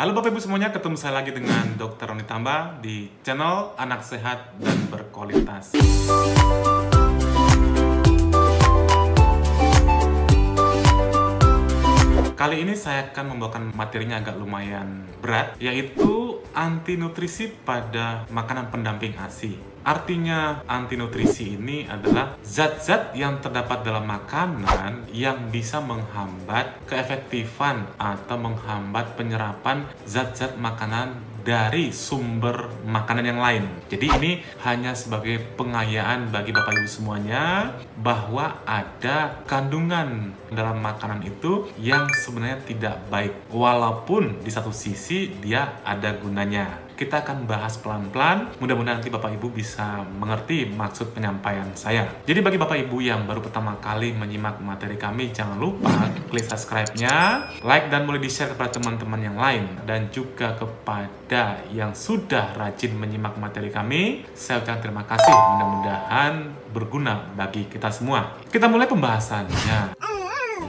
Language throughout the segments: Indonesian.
Halo Bapak Ibu semuanya, ketemu saya lagi dengan Dr. Roni Tamba di channel Anak Sehat dan Berkualitas. Kali ini saya akan membawakan materinya agak lumayan berat, yaitu anti nutrisi pada makanan pendamping ASI. Artinya anti nutrisi ini adalah zat-zat yang terdapat dalam makanan yang bisa menghambat keefektifan atau menghambat penyerapan zat-zat makanan dari sumber makanan yang lain. Jadi ini hanya sebagai pengayaan bagi Bapak Ibu semuanya bahwa ada kandungan dalam makanan itu yang sebenarnya tidak baik, walaupun di satu sisi dia ada gunanya. Kita akan bahas pelan-pelan, mudah-mudahan nanti Bapak Ibu bisa mengerti maksud penyampaian saya. Jadi bagi Bapak Ibu yang baru pertama kali menyimak materi kami, jangan lupa klik subscribe-nya, like dan boleh di-share kepada teman-teman yang lain. Dan juga kepada yang sudah rajin menyimak materi kami, saya ucapkan terima kasih, mudah-mudahan berguna bagi kita semua. Kita mulai pembahasannya.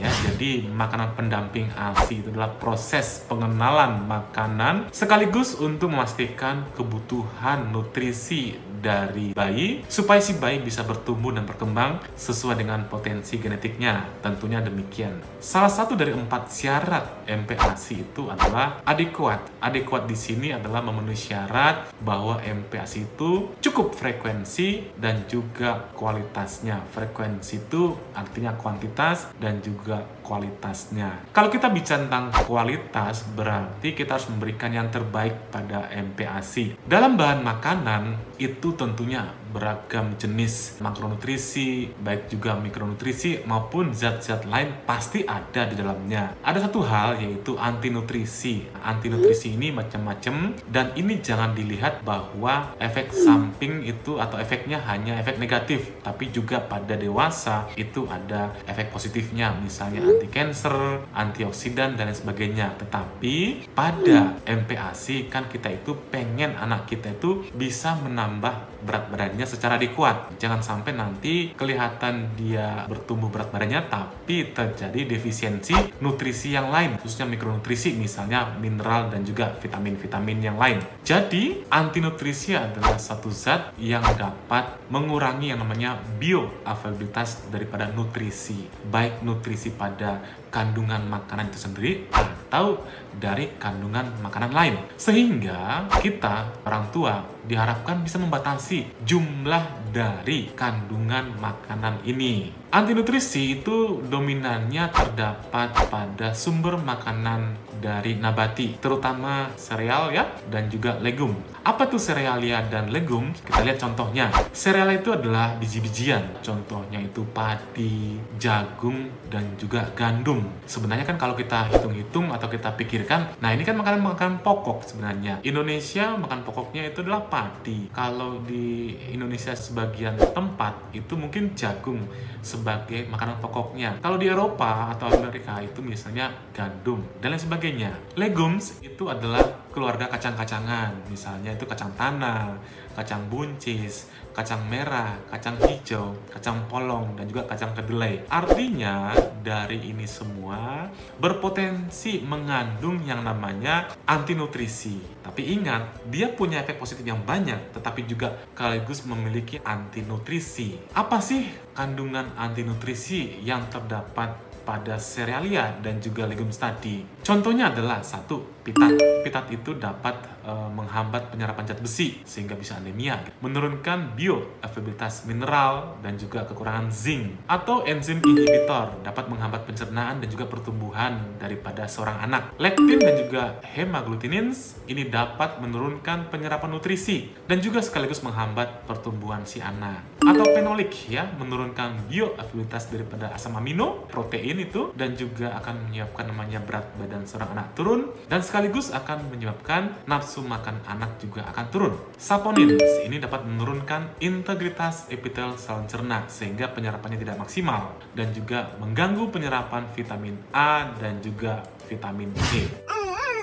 Ya, jadi makanan pendamping ASI itu adalah proses pengenalan makanan sekaligus untuk memastikan kebutuhan nutrisi dari bayi supaya si bayi bisa bertumbuh dan berkembang sesuai dengan potensi genetiknya. Tentunya demikian. Salah satu dari 4 syarat MPASI itu adalah adekuat. Adekuat di sini adalah memenuhi syarat bahwa MPASI itu cukup frekuensi dan juga kualitasnya. Frekuensi itu artinya kuantitas dan juga kualitasnya. Kalau kita bicara tentang kualitas, berarti kita harus memberikan yang terbaik pada MPASI. Dalam bahan makanan itu tentunya beragam jenis makronutrisi, baik juga mikronutrisi maupun zat-zat lain pasti ada di dalamnya. Ada satu hal yaitu anti nutrisi. Anti nutrisi ini macam-macam dan ini jangan dilihat bahwa efek samping itu atau efeknya hanya efek negatif, tapi juga pada dewasa itu ada efek positifnya, misalnya anti cancer, antioksidan dan lain sebagainya. Tetapi pada MPASI kan kita itu pengen anak kita itu bisa menambah berat badannya secara adekuat. Jangan sampai nanti kelihatan dia bertumbuh berat badannya tapi terjadi defisiensi nutrisi yang lain, khususnya mikronutrisi, misalnya mineral dan juga vitamin-vitamin yang lain. Jadi anti nutrisi adalah satu zat yang dapat mengurangi yang namanya bioavailabilitas daripada nutrisi, baik nutrisi pada kandungan makanan itu sendiri atau dari kandungan makanan lain. Sehingga kita, orang tua, diharapkan bisa membatasi jumlah dari kandungan makanan ini. Anti nutrisi itu dominannya terdapat pada sumber makanan dari nabati, terutama sereal ya, dan juga legum. Apa tuh serealia dan legum? Kita lihat contohnya. Sereal itu adalah biji-bijian. Contohnya itu padi, jagung, dan juga gandum. Sebenarnya kan kalau kita hitung-hitung atau kita pikirkan, nah ini kan makanan-makanan pokok sebenarnya. Indonesia makan pokoknya itu adalah padi. Kalau di Indonesia sebagian tempat itu mungkin jagung sebagai makanan pokoknya. Kalau di Eropa atau Amerika itu misalnya gandum dan lain sebagainya. Legumes itu adalah keluarga kacang-kacangan, misalnya itu kacang tanah, kacang buncis, kacang merah, kacang hijau, kacang polong, dan juga kacang kedelai. Artinya dari ini semua berpotensi mengandung yang namanya anti nutrisi. Tapi ingat, dia punya efek positif yang banyak, tetapi juga sekaligus memiliki anti nutrisi. Apa sih kandungan anti nutrisi yang terdapat pada serealia dan juga legumes tadi? Contohnya adalah satu, pitat. Pitat itu dapat menghambat penyerapan zat besi sehingga bisa anemia, menurunkan bioavailabilitas mineral dan juga kekurangan zinc. Atau enzim inhibitor dapat menghambat pencernaan dan juga pertumbuhan daripada seorang anak. Lektin dan juga hemagglutinin ini dapat menurunkan penyerapan nutrisi dan juga sekaligus menghambat pertumbuhan si anak. Atau fenolik ya, menurunkan bioavailabilitas daripada asam amino, protein itu, dan juga akan menyebabkan namanya berat badan seorang anak turun dan sekaligus akan menyebabkan nafsu makan anak juga akan turun. Saponin ini dapat menurunkan integritas epitel sel cerna sehingga penyerapannya tidak maksimal dan juga mengganggu penyerapan vitamin A dan juga vitamin E.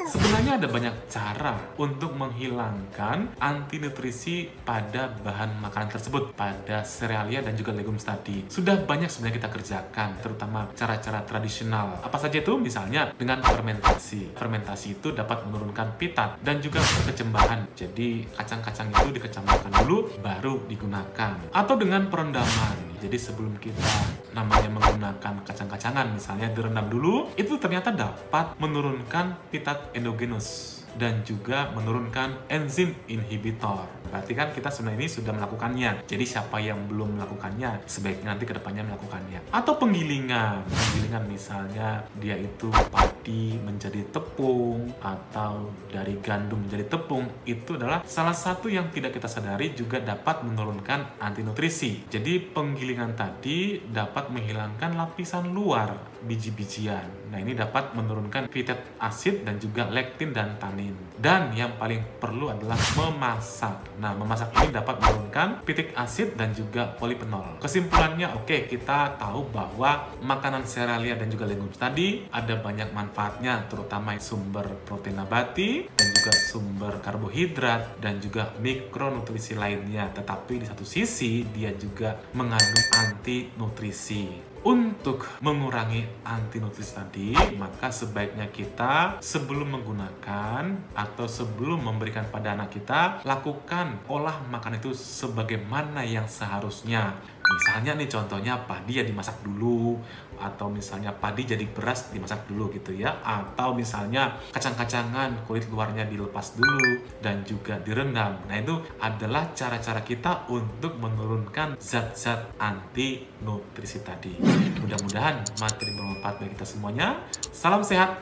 Sebenarnya ada banyak cara untuk menghilangkan anti nutrisi pada bahan makanan tersebut, pada serealia dan juga legumes tadi. Sudah banyak sebenarnya kita kerjakan, terutama cara-cara tradisional. Apa saja itu? Misalnya dengan fermentasi. Fermentasi itu dapat menurunkan pitat dan juga kecembahan. Jadi kacang-kacang itu dikecambahkan dulu, baru digunakan. Atau dengan perendaman. Jadi sebelum kita namanya menggunakan kacang-kacangan, misalnya direndam dulu, itu ternyata dapat menurunkan pitat endogenus dan juga menurunkan enzim inhibitor. Berarti kan kita sebenarnya ini sudah melakukannya. Jadi siapa yang belum melakukannya, sebaiknya nanti kedepannya melakukannya. Atau penggilingan. Penggilingan misalnya dia itu padi menjadi tepung atau dari gandum menjadi tepung. Itu adalah salah satu yang tidak kita sadari juga dapat menurunkan anti nutrisi. Jadi penggilingan tadi dapat menghilangkan lapisan luar biji-bijian. Nah, ini dapat menurunkan pitat asid dan juga lektin dan tanin. Dan yang paling perlu adalah memasak. Nah, memasak ini dapat menurunkan pitik asid dan juga polifenol. Kesimpulannya, oke, kita tahu bahwa makanan serealia dan juga legumes tadi ada banyak manfaatnya, terutama sumber protein nabati dan juga sumber karbohidrat dan juga mikronutrisi lainnya. Tetapi di satu sisi dia juga mengandung anti nutrisi. Untuk mengurangi anti nutrisi tadi, maka sebaiknya kita sebelum menggunakan atau sebelum memberikan pada anak kita, lakukan olah makan itu sebagaimana yang seharusnya. Misalnya nih contohnya padi ya dimasak dulu, atau misalnya padi jadi beras dimasak dulu gitu ya, atau misalnya kacang-kacangan kulit luarnya dilepas dulu dan juga direndam. Nah, itu adalah cara-cara kita untuk menurunkan zat-zat anti nutrisi tadi. Mudah-mudahan materi bermanfaat bagi kita semuanya. Salam sehat,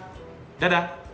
dadah!